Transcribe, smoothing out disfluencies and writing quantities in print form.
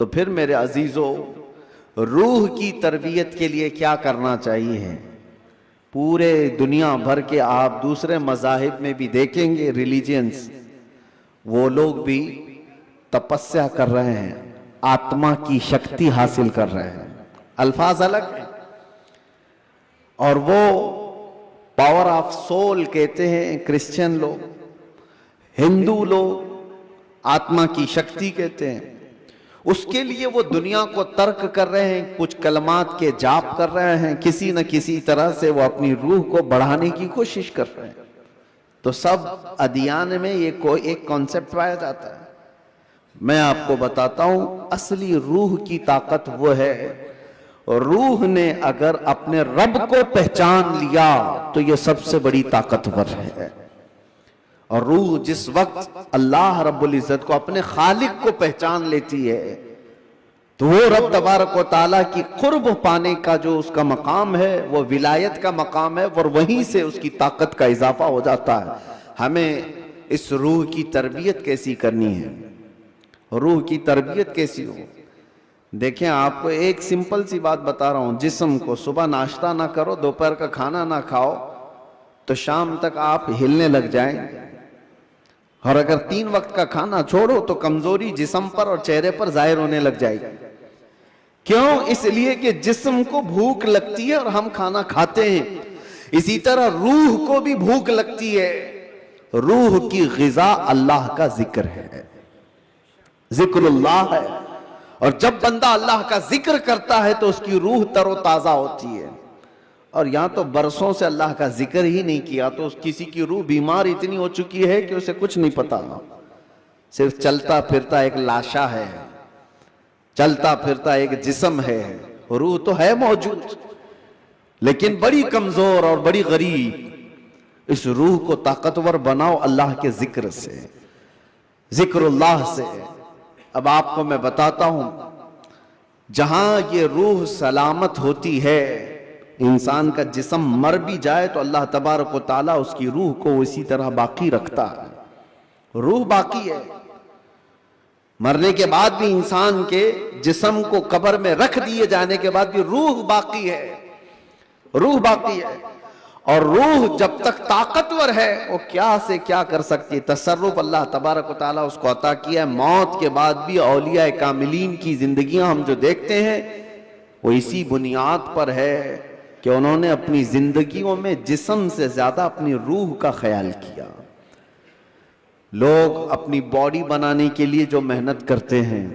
تو پھر میرے عزیزوں، روح کی تربیت کے لیے کیا کرنا چاہیے؟ پورے دنیا بھر کے آپ دوسرے مذاہب میں بھی دیکھیں گے، ریلیجنز، وہ لوگ بھی تپسیا کر رہے ہیں، آتما کی شکتی حاصل کر رہے ہیں، الفاظ الگ ہیں، اور وہ پاور آف سول کہتے ہیں کرسچن لوگ، ہندو لوگ آتما کی شکتی کہتے ہیں۔ اس کے لیے وہ دنیا کو ترک کر رہے ہیں، کچھ کلمات کے جاپ کر رہے ہیں، کسی نہ کسی طرح سے وہ اپنی روح کو بڑھانے کی کوشش کر رہے ہیں۔ تو سب ادیان میں یہ کوئی ایک کانسیپٹ پایا جاتا ہے۔ میں آپ کو بتاتا ہوں، اصلی روح کی طاقت وہ ہے، روح نے اگر اپنے رب کو پہچان لیا تو یہ سب سے بڑی طاقتور ہے۔ اور روح جس وقت اللہ رب العزت کو، اپنے خالق کو پہچان لیتی ہے، تو وہ رب تبارک و تعالیٰ کی قرب پانے کا جو اس کا مقام ہے، وہ ولایت کا مقام ہے، اور وہیں سے اس کی طاقت کا اضافہ ہو جاتا ہے۔ ہمیں اس روح کی تربیت کیسی کرنی ہے؟ روح کی تربیت کیسی ہو؟ دیکھیں، آپ کو ایک سمپل سی بات بتا رہا ہوں، جسم کو صبح ناشتہ نہ کرو، دوپہر کا کھانا نہ کھاؤ، تو شام تک آپ ہلنے لگ جائیں، اور اگر 3 وقت کا کھانا چھوڑو تو کمزوری جسم پر اور چہرے پر ظاہر ہونے لگ جائے گی۔ کیوں؟ اس لیے کہ جسم کو بھوک لگتی ہے اور ہم کھانا کھاتے ہیں، اسی طرح روح کو بھی بھوک لگتی ہے۔ روح کی غذا اللہ کا ذکر ہے، ذکر اللہ ہے، اور جب بندہ اللہ کا ذکر کرتا ہے تو اس کی روح تر و تازہ ہوتی ہے۔ اور یہاں تو برسوں سے اللہ کا ذکر ہی نہیں کیا تو کسی کی روح بیمار اتنی ہو چکی ہے کہ اسے کچھ نہیں پتا، صرف چلتا پھرتا ایک لاشا ہے، چلتا پھرتا ایک جسم ہے، روح تو ہے موجود لیکن بڑی کمزور اور بڑی غریب۔ اس روح کو طاقتور بناؤ اللہ کے ذکر سے، ذکر اللہ سے۔ اب آپ کو میں بتاتا ہوں، جہاں یہ روح سلامت ہوتی ہے، انسان کا جسم مر بھی جائے تو اللہ تبارک و تعالیٰ اس کی روح کو اسی طرح باقی رکھتا ہے۔ روح باقی ہے، مرنے کے بعد بھی انسان کے جسم کو قبر میں رکھ دیے جانے کے بعد بھی روح باقی ہے، روح باقی ہے۔ اور روح جب تک طاقتور ہے وہ کیا سے کیا کر سکتی ہے، تصرف اللہ تبارک و تعالیٰ اس کو عطا کیا ہے۔ موت کے بعد بھی اولیاء کاملین کی زندگیاں ہم جو دیکھتے ہیں وہ اسی بنیاد پر ہے کہ انہوں نے اپنی زندگیوں میں جسم سے زیادہ اپنی روح کا خیال کیا۔ لوگ اپنی باڈی بنانے کے لیے جو محنت کرتے ہیں،